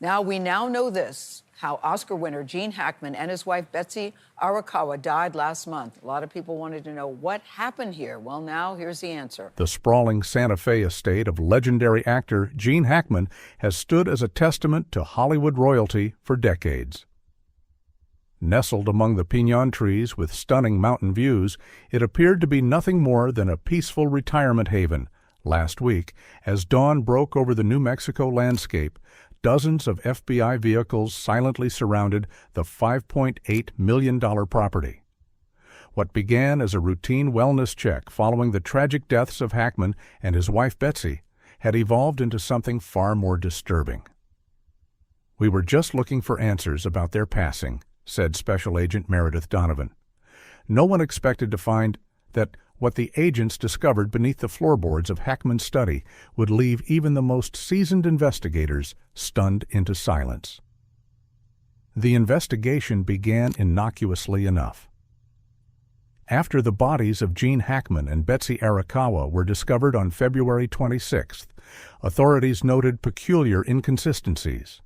We now know this, how Oscar winner Gene Hackman and his wife Betsy Arakawa died last month. A lot of people wanted to know what happened here. Well, now here's the answer. The sprawling Santa Fe estate of legendary actor Gene Hackman has stood as a testament to Hollywood royalty for decades. Nestled among the piñon trees with stunning mountain views, it appeared to be nothing more than a peaceful retirement haven. Last week, as dawn broke over the New Mexico landscape, dozens of FBI vehicles silently surrounded the $5.8 million property. What began as a routine wellness check following the tragic deaths of Hackman and his wife Betsy had evolved into something far more disturbing. "We were just looking for answers about their passing," said Special Agent Meredith Donovan. No one expected to find that what the agents discovered beneath the floorboards of Hackman's study would leave even the most seasoned investigators stunned into silence. The investigation began innocuously enough. After the bodies of Gene Hackman and Betsy Arakawa were discovered on February 26th, authorities noted peculiar inconsistencies.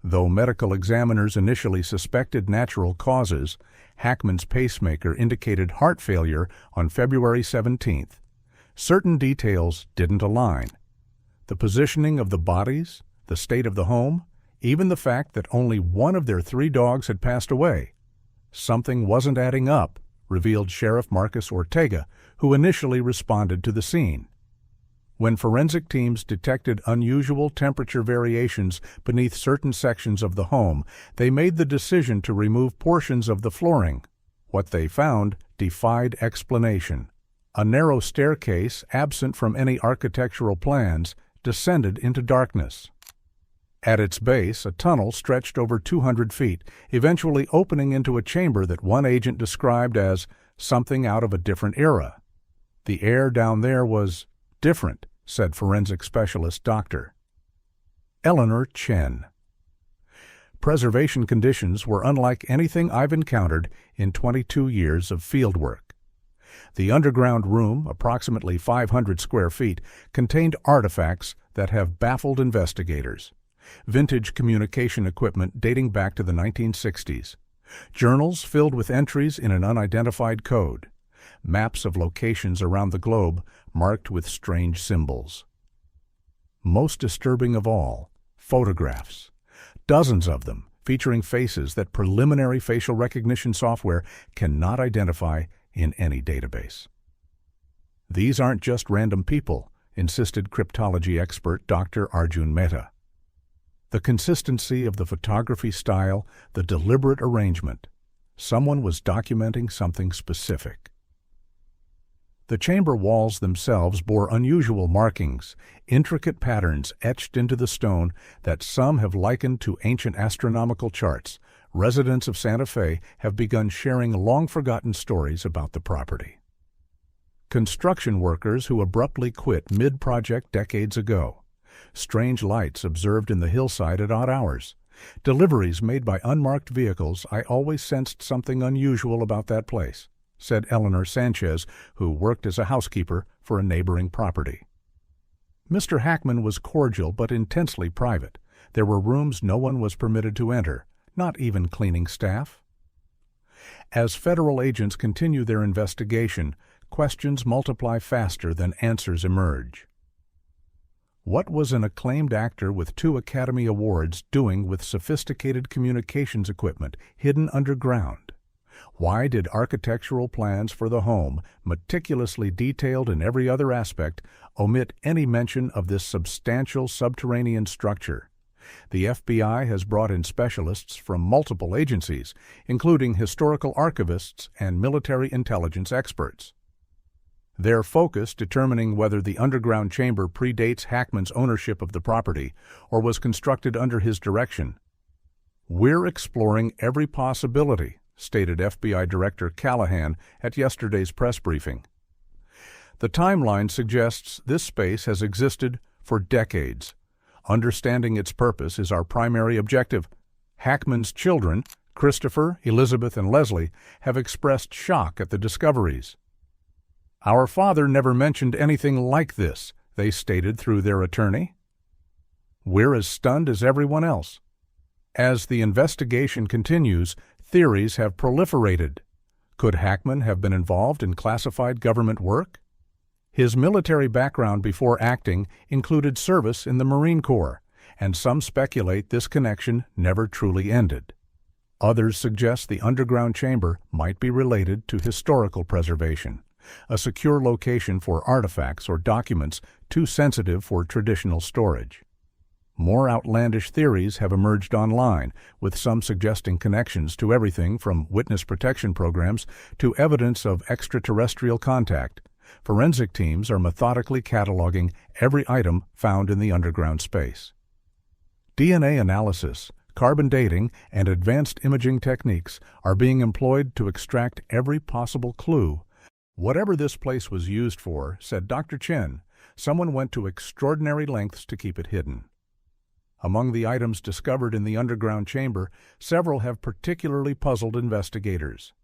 Though medical examiners initially suspected natural causes, Hackman's pacemaker indicated heart failure on February 17th. Certain details didn't align. The positioning of the bodies, the state of the home, even the fact that only one of their 3 dogs had passed away. Something wasn't adding up, revealed Sheriff Marcus Ortega, who initially responded to the scene. When forensic teams detected unusual temperature variations beneath certain sections of the home, they made the decision to remove portions of the flooring. What they found defied explanation. A narrow staircase, absent from any architectural plans, descended into darkness. At its base, a tunnel stretched over 200 feet, eventually opening into a chamber that one agent described as something out of a different era. The air down there was different, said forensic specialist Dr. Eleanor Chen. Preservation conditions were unlike anything I've encountered in 22 years of fieldwork. The underground room, approximately 500 square feet, contained artifacts that have baffled investigators. Vintage communication equipment dating back to the 1960s. Journals filled with entries in an unidentified code. Maps of locations around the globe marked with strange symbols. Most disturbing of all, photographs. Dozens of them, featuring faces that preliminary facial recognition software cannot identify in any database. These aren't just random people, insisted cryptology expert Dr. Arjun Mehta. The consistency of the photography style, the deliberate arrangement. Someone was documenting something specific. The chamber walls themselves bore unusual markings, intricate patterns etched into the stone that some have likened to ancient astronomical charts. Residents of Santa Fe have begun sharing long-forgotten stories about the property. Construction workers who abruptly quit mid-project decades ago. Strange lights observed in the hillside at odd hours. Deliveries made by unmarked vehicles. I always sensed something unusual about that place, said Eleanor Sanchez, who worked as a housekeeper for a neighboring property. Mr. Hackman was cordial but intensely private. There were rooms no one was permitted to enter, not even cleaning staff. As federal agents continue their investigation, questions multiply faster than answers emerge. What was an acclaimed actor with 2 Academy Awards doing with sophisticated communications equipment hidden underground? Why did architectural plans for the home, meticulously detailed in every other aspect, omit any mention of this substantial subterranean structure? The FBI has brought in specialists from multiple agencies, including historical archivists and military intelligence experts. Their focus determining whether the underground chamber predates Hackman's ownership of the property or was constructed under his direction. "We're exploring every possibility," stated FBI Director Callahan at yesterday's press briefing. The timeline suggests this space has existed for decades. Understanding its purpose is our primary objective. Hackman's children, Christopher, Elizabeth, and Leslie, have expressed shock at the discoveries. "Our father never mentioned anything like this," they stated through their attorney. "We're as stunned as everyone else," As the investigation continues, theories have proliferated. Could Hackman have been involved in classified government work? His military background before acting included service in the Marine Corps, and some speculate this connection never truly ended. Others suggest the underground chamber might be related to historical preservation, a secure location for artifacts or documents too sensitive for traditional storage. More outlandish theories have emerged online, with some suggesting connections to everything from witness protection programs to evidence of extraterrestrial contact. Forensic teams are methodically cataloging every item found in the underground space. DNA analysis, carbon dating, and advanced imaging techniques are being employed to extract every possible clue. Whatever this place was used for, said Dr. Chen, someone went to extraordinary lengths to keep it hidden. Among the items discovered in the underground chamber, several have particularly puzzled investigators.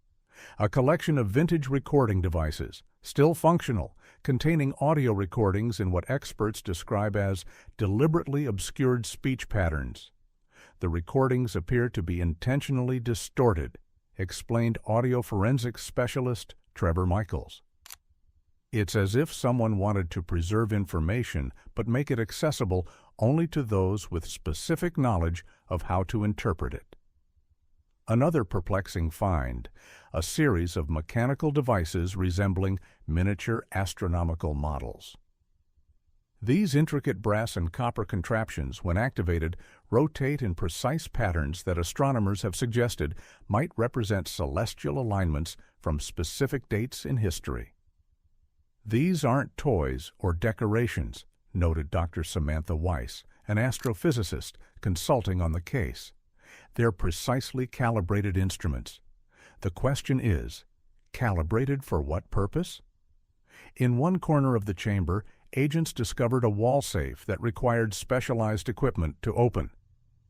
A collection of vintage recording devices, still functional, containing audio recordings in what experts describe as deliberately obscured speech patterns. The recordings appear to be intentionally distorted, explained audio forensics specialist Trevor Michaels. It's as if someone wanted to preserve information but make it accessible only to those with specific knowledge of how to interpret it. Another perplexing find, a series of mechanical devices resembling miniature astronomical models. These intricate brass and copper contraptions, when activated, rotate in precise patterns that astronomers have suggested might represent celestial alignments from specific dates in history. These aren't toys or decorations, noted Dr. Samantha Weiss, an astrophysicist consulting on the case. They're precisely calibrated instruments. The question is, calibrated for what purpose? In one corner of the chamber, agents discovered a wall safe that required specialized equipment to open.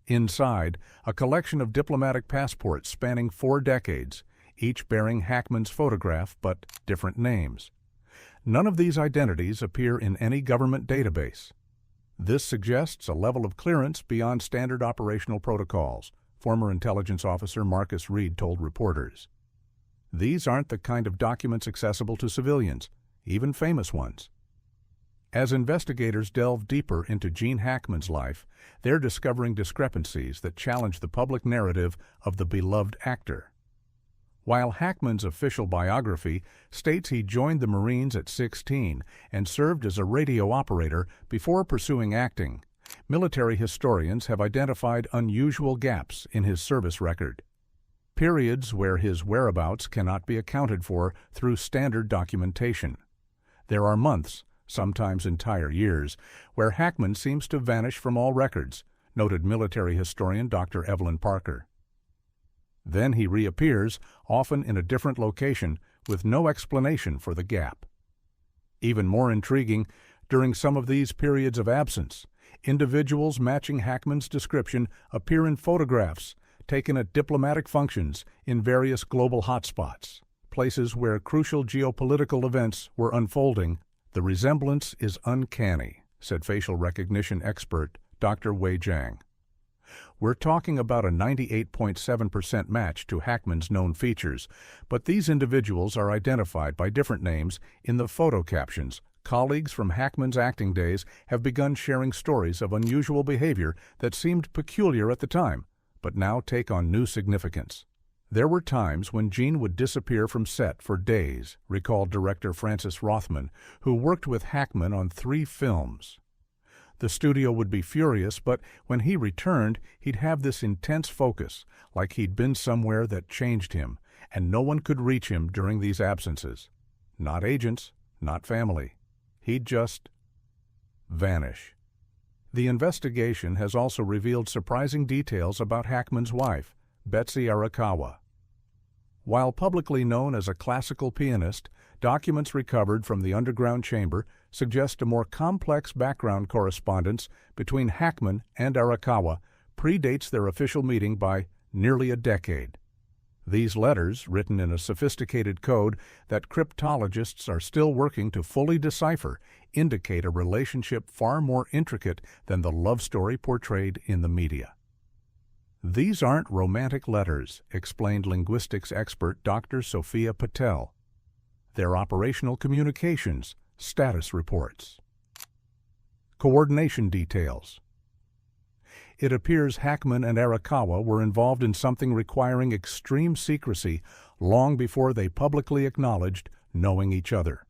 Inside, a collection of diplomatic passports spanning 4 decades, each bearing Hackman's photograph but different names. None of these identities appear in any government database. This suggests a level of clearance beyond standard operational protocols, former intelligence officer Marcus Reed told reporters. These aren't the kind of documents accessible to civilians, even famous ones. As investigators delve deeper into Gene Hackman's life, they're discovering discrepancies that challenge the public narrative of the beloved actor. While Hackman's official biography states he joined the Marines at 16 and served as a radio operator before pursuing acting, military historians have identified unusual gaps in his service record. Periods where his whereabouts cannot be accounted for through standard documentation. There are months, sometimes entire years, where Hackman seems to vanish from all records, noted military historian Dr. Evelyn Parker. Then he reappears, often in a different location, with no explanation for the gap. Even more intriguing, during some of these periods of absence, individuals matching Hackman's description appear in photographs taken at diplomatic functions in various global hotspots, places where crucial geopolitical events were unfolding. The resemblance is uncanny, said facial recognition expert Dr. Wei Jiang. We're talking about a 98.7% match to Hackman's known features, but these individuals are identified by different names in the photo captions. Colleagues from Hackman's acting days have begun sharing stories of unusual behavior that seemed peculiar at the time, but now take on new significance. There were times when Gene would disappear from set for days, recalled director Francis Rothman, who worked with Hackman on 3 films. The studio would be furious, but when he returned, he'd have this intense focus, like he'd been somewhere that changed him, and no one could reach him during these absences. Not agents, not family. He'd just vanish. The investigation has also revealed surprising details about Hackman's wife, Betsy Arakawa. While publicly known as a classical pianist, documents recovered from the underground chamber suggest a more complex background correspondence between Hackman and Arakawa predates their official meeting by nearly a decade. These letters, written in a sophisticated code that cryptologists are still working to fully decipher, indicate a relationship far more intricate than the love story portrayed in the media. These aren't romantic letters, explained linguistics expert Dr. Sophia Patel. They're operational communications, status reports. Coordination details. It appears Hackman and Arakawa were involved in something requiring extreme secrecy long before they publicly acknowledged knowing each other.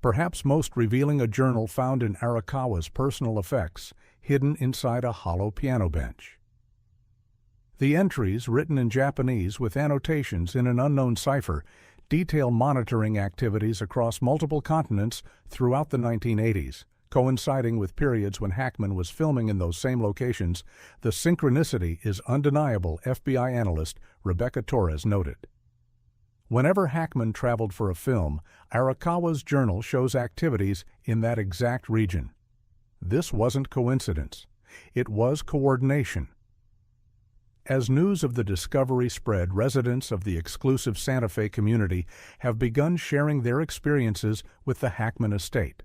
Perhaps most revealing a journal found in Arakawa's personal effects, hidden inside a hollow piano bench. The entries, written in Japanese with annotations in an unknown cipher, detail monitoring activities across multiple continents throughout the 1980s. Coinciding with periods when Hackman was filming in those same locations, the synchronicity is undeniable, FBI analyst Rebecca Torres noted. Whenever Hackman traveled for a film, Arakawa's journal shows activities in that exact region. This wasn't coincidence. It was coordination. As news of the discovery spread, residents of the exclusive Santa Fe community have begun sharing their experiences with the Hackman estate.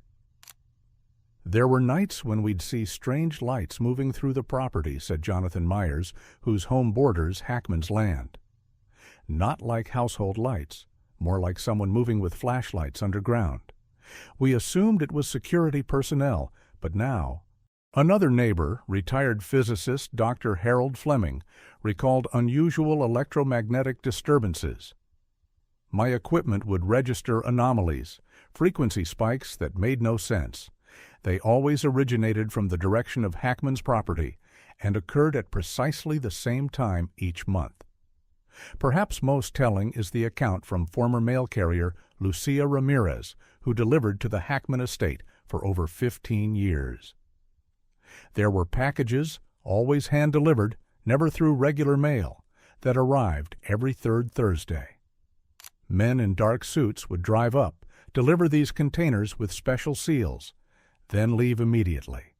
There were nights when we'd see strange lights moving through the property, said Jonathan Myers, whose home borders Hackman's land. Not like household lights, more like someone moving with flashlights underground. We assumed it was security personnel, but now... Another neighbor, retired physicist Dr. Harold Fleming, recalled unusual electromagnetic disturbances. My equipment would register anomalies, frequency spikes that made no sense. They always originated from the direction of Hackman's property and occurred at precisely the same time each month. Perhaps most telling is the account from former mail carrier Lucia Ramirez, who delivered to the Hackman estate for over 15 years. There were packages, always hand-delivered, never through regular mail, that arrived every third Thursday. Men in dark suits would drive up, deliver these containers with special seals, then leave immediately.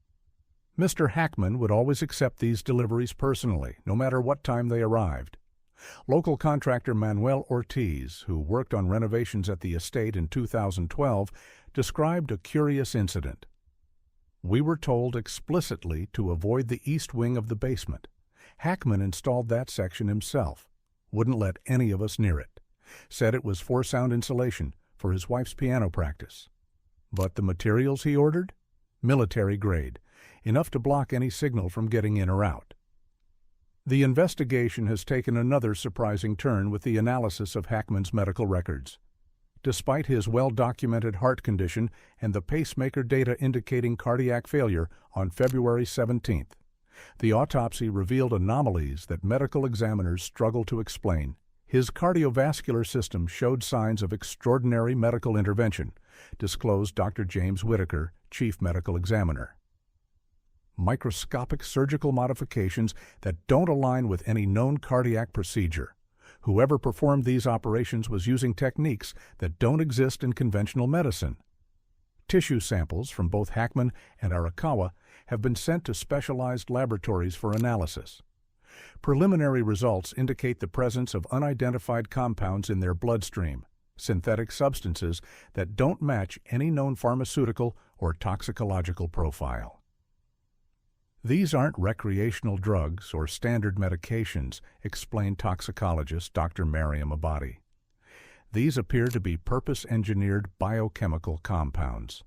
Mr. Hackman would always accept these deliveries personally, no matter what time they arrived. Local contractor Manuel Ortiz, who worked on renovations at the estate in 2012, described a curious incident. We were told explicitly to avoid the east wing of the basement. Hackman installed that section himself, wouldn't let any of us near it, said it was for sound insulation for his wife's piano practice. But the materials he ordered? Military grade, enough to block any signal from getting in or out. The investigation has taken another surprising turn with the analysis of Hackman's medical records. Despite his well-documented heart condition and the pacemaker data indicating cardiac failure on February 17th, the autopsy revealed anomalies that medical examiners struggle to explain. His cardiovascular system showed signs of extraordinary medical intervention, disclosed Dr. James Whitaker, chief medical examiner. Microscopic surgical modifications that don't align with any known cardiac procedure. Whoever performed these operations was using techniques that don't exist in conventional medicine. Tissue samples from both Hackman and Arakawa have been sent to specialized laboratories for analysis. Preliminary results indicate the presence of unidentified compounds in their bloodstream, synthetic substances that don't match any known pharmaceutical or toxicological profile. These aren't recreational drugs or standard medications, explained toxicologist Dr. Mariam Abadi. These appear to be purpose-engineered biochemical compounds.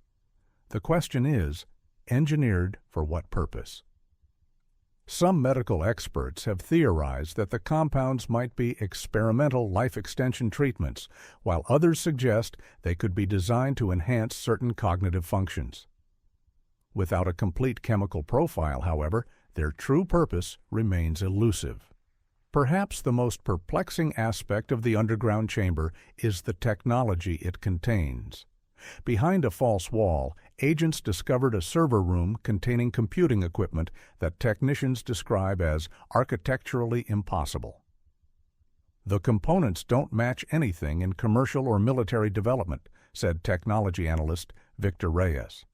The question is, engineered for what purpose? Some medical experts have theorized that the compounds might be experimental life extension treatments, while others suggest they could be designed to enhance certain cognitive functions. Without a complete chemical profile, however, their true purpose remains elusive. Perhaps the most perplexing aspect of the underground chamber is the technology it contains. Behind a false wall, agents discovered a server room containing computing equipment that technicians describe as architecturally impossible. The components don't match anything in commercial or military development, said technology analyst Victor Reyes.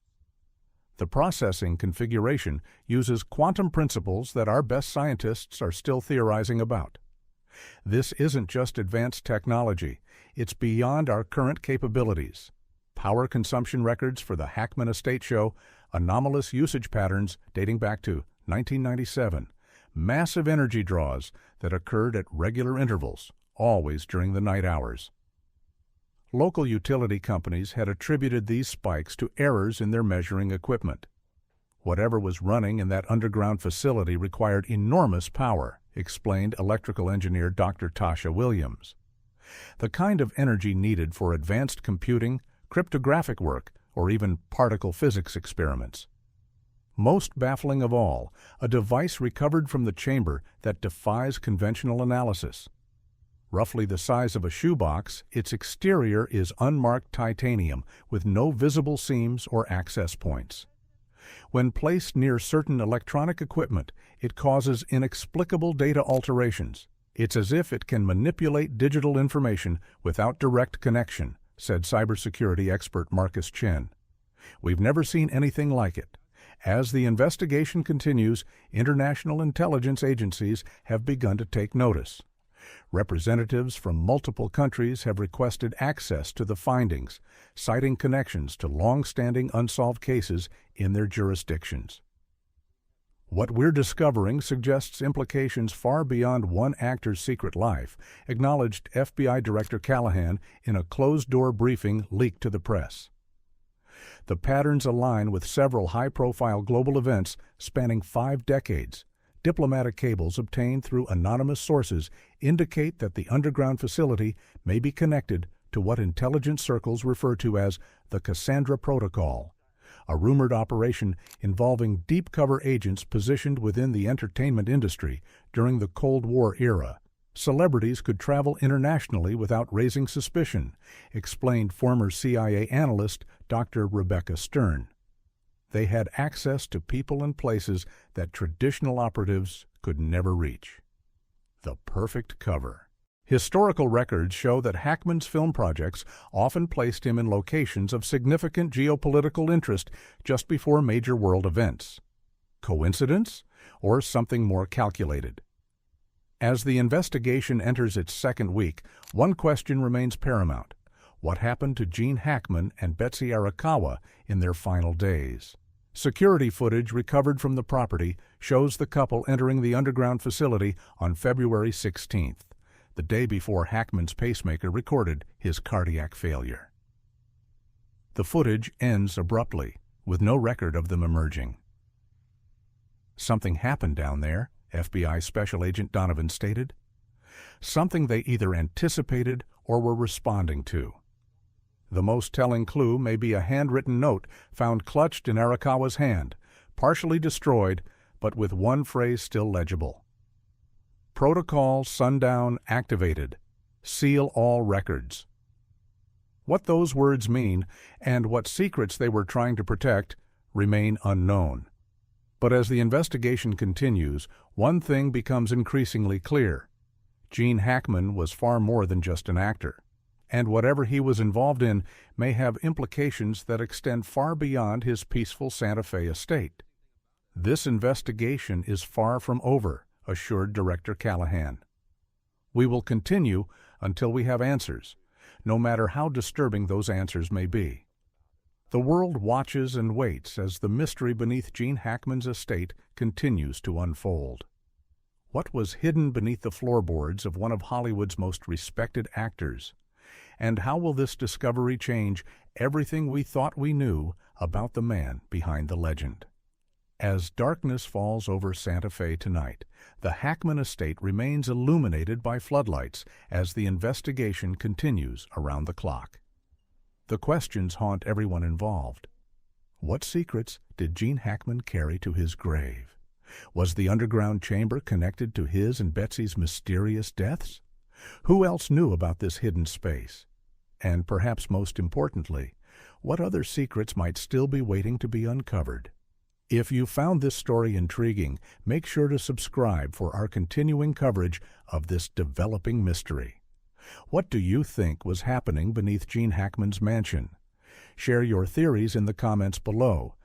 The processing configuration uses quantum principles that our best scientists are still theorizing about. This isn't just advanced technology, it's beyond our current capabilities. Power consumption records for the Hackman estate show anomalous usage patterns dating back to 1997, massive energy draws that occurred at regular intervals, always during the night hours. Local utility companies had attributed these spikes to errors in their measuring equipment. Whatever was running in that underground facility required enormous power, explained electrical engineer Dr. Tasha Williams. The kind of energy needed for advanced computing, cryptographic work, or even particle physics experiments. Most baffling of all, a device recovered from the chamber that defies conventional analysis. Roughly the size of a shoebox, its exterior is unmarked titanium with no visible seams or access points. When placed near certain electronic equipment, it causes inexplicable data alterations. It's as if it can manipulate digital information without direct connection, said cybersecurity expert Marcus Chen. We've never seen anything like it. As the investigation continues, international intelligence agencies have begun to take notice. Representatives from multiple countries have requested access to the findings, citing connections to long-standing unsolved cases in their jurisdictions. What we're discovering suggests implications far beyond one actor's secret life, acknowledged FBI Director Callahan in a closed-door briefing leaked to the press. The patterns align with several high-profile global events spanning 5 decades. Diplomatic cables obtained through anonymous sources indicate that the underground facility may be connected to what intelligence circles refer to as the Cassandra Protocol, a rumored operation involving deep-cover agents positioned within the entertainment industry during the Cold War era. Celebrities could travel internationally without raising suspicion, explained former CIA analyst Dr. Rebecca Stern. They had access to people and places that traditional operatives could never reach. The perfect cover. Historical records show that Hackman's film projects often placed him in locations of significant geopolitical interest just before major world events. Coincidence, or something more calculated? As the investigation enters its second week, one question remains paramount. What happened to Gene Hackman and Betsy Arakawa in their final days? Security footage recovered from the property shows the couple entering the underground facility on February 16th, the day before Hackman's pacemaker recorded his cardiac failure. The footage ends abruptly, with no record of them emerging. Something happened down there, FBI Special Agent Donovan stated. Something they either anticipated or were responding to. The most telling clue may be a handwritten note found clutched in Arakawa's hand, partially destroyed, but with one phrase still legible. Protocol Sundown activated. Seal all records. What those words mean and what secrets they were trying to protect remain unknown. But as the investigation continues, one thing becomes increasingly clear. Gene Hackman was far more than just an actor, and whatever he was involved in may have implications that extend far beyond his peaceful Santa Fe estate. This investigation is far from over, assured Director Callahan. We will continue until we have answers, no matter how disturbing those answers may be. The world watches and waits as the mystery beneath Gene Hackman's estate continues to unfold. What was hidden beneath the floorboards of one of Hollywood's most respected actors? And how will this discovery change everything we thought we knew about the man behind the legend? As darkness falls over Santa Fe tonight, the Hackman estate remains illuminated by floodlights as the investigation continues around the clock. The questions haunt everyone involved. What secrets did Gene Hackman carry to his grave? Was the underground chamber connected to his and Betsy's mysterious deaths? Who else knew about this hidden space? And perhaps most importantly, what other secrets might still be waiting to be uncovered? If you found this story intriguing, make sure to subscribe for our continuing coverage of this developing mystery. What do you think was happening beneath Gene Hackman's mansion? Share your theories in the comments below,